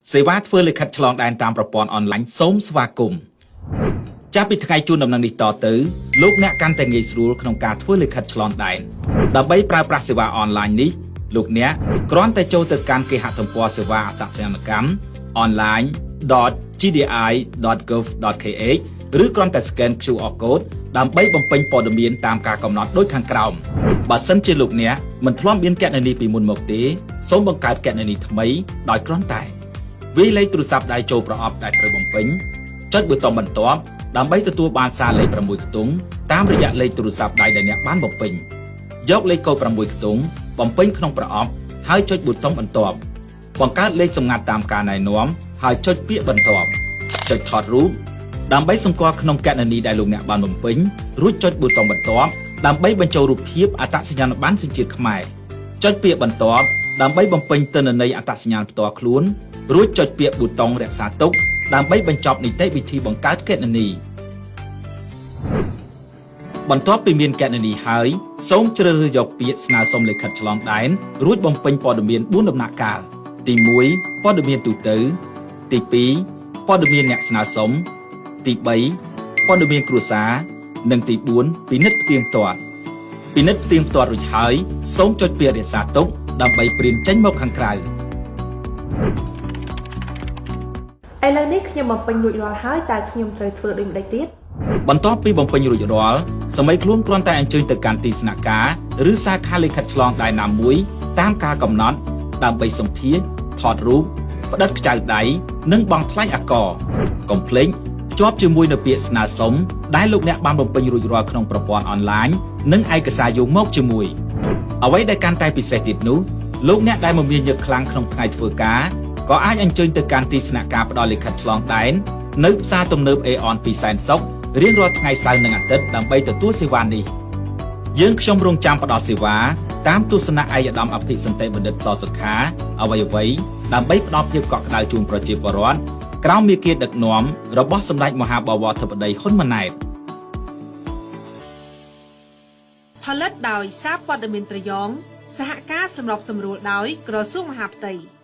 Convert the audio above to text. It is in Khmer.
សេវាធ្វើលិខិតឆ្លងដែនតាមប្រព័ន្ធអនឡាញសូមស្វាគមន៍ចាប់ពីថ្ងៃជូនដំណឹងនេះតទៅលោកអ្នកកាន់តែងាយស្រួលក្នុងការធ្វើលិខិតឆ្លងដែនដើម្បីប្រើប្រាស់សេវាអនឡាញនេះលោកអ្នកគ្រាន់តែចូលទៅកាន់គេហទំព័រសេវាអត្តសញ្ញាណកម្ម online.gdi.gov.kh ឬគ្រាន់តែ scan QR code ដើម្បីបំពេញព័ត៌មានតាមការកំណត់ដូចខាងក្រោមបើសិនជាលោកអ្នកមិនធ្លាប់មានគណនីពីមុនមកទេសូមបង្កើតគណនីថ្មីដោយគ្រាន់តែវាយលេខទូរស័ព្ទដៃចូលប្រអប់ដែលត្រូវបំពេញចុចប៊ូតុងបន្ទាប់ដើម្បីទទួលបានសារលេខ6ខ្ទង់តាមរយៈលេខទូរស័ព្ទដៃដែលអ្នកបានបំពេញយកលេខកូដ6ខ្ទង់បំពេញក្នុងប្រអប់ហើយចុចប៊ូតុងបន្ទាប់បង្កើតលេខសម្ងាត់តាមការណែនាំហើយចុចពាក្យបន្ទាប់ចុចថតរូបដើម្បីសម្គាល់ក្នុងគណនីដែលលោកអ្នកបានបំពេញរួចចុចប៊ូតុងបន្ទាប់ដើម្បីបញ្ចូលរូបភាពអត្តសញ្ញាណប័ណ្ណសញ្ជាតិខ្មែរចុចពាក្យបន្ទាប់ដើម្បីបំពេញទិន្នន័យអត្តសញ្ញាណផ្ទាល់ខ្លួនរួចចុចពាក្យប៊ូតុងរក្សាទុកដើម្បីបញ្ចប់នីតិវិធីបង្កើតគណនីបន្ទាប់ពីមានគណនីហើយសូមជ្រើសរើសយកពាក្យស្នើសុំលិខិតឆ្លងដែនរួចបំពេញព័ត៌មាន4ដំណាក់កាលទី1ព័ត៌មានទូទៅទី2ព័ត៌មានអ្នកស្នើសុំទី3ព័ត៌មានគ្រួសារនិងទី4ពិនិត្យផ្ទៀងផ្ទាត់ពិនិត្យផ្ទៀងផ្ទាត់រួចហើយសូមចុចពាក្យរក្សាទុកដើម្បីព្រានចេញមកខាងក្រៅឥឡូវនេះខ្ញុំបំពេញរួចរាល់ហើយតើខ្ញុំត្រូវធ្វើដូចម្តេចទៀតបន្ទាប់ពីបំពេញរួចរាល់សម័យខ្លួនគ្រាន់តែអញ្ជើញទៅកាន់ទីស្នាក់ការឬសាខាលិខិតឆ្លងដែនណាមួយតាមការកំណត់ដើម្បីសម្ភាសថតរូបផ្តិតខ្ចៅដៃនិងបង់ថ្លៃអាករកុំភ្លេចជាប់ជាមួយនៅពាក្យស្នើសុំដែលលោកអ្នកបានបំពេញរួចរាល់ក្នុងប្រព័ន្ធអនឡាញនិងឯកសារយោងមកជាមួយអ្វីដែលកាន់តែពិសេសទៀតនោះលោកអ្នកដែលមមាញឹកខ្លាំងក្នុងថ្ងៃធ្វើការក៏អាចអញ្ជើញទៅកាន់ទីស្នាក់ការផ្ដល់លិខិតឆ្លងដែននៅផ្សារទំនើបអេអនពីសែនសុខរៀងរាល់ថ្ងៃសៅរ៍និងអាទិត្យដើម្បីទទួលសេវានេះយើងខ្ញុំរងចាំផ្ដល់សេវាតាមទស្សនៈឯកឧត្តមអភិសន្តិបណ្ឌិតសសុខាអ្វីដើម្បីផ្ដល់ភាពកក់ក្ដៅជូនប្រជាពលរដ្ឋក្រោមមាគ៌ាដឹកនាំរបស់សម្ដេចមហាបវរធិបតីហ៊ុនម៉ាណែតផលិតដោយសារព័ត៌មានត្រយងសហការសម្របសម្រួលដោយក្រសួងមហាផ្ទៃ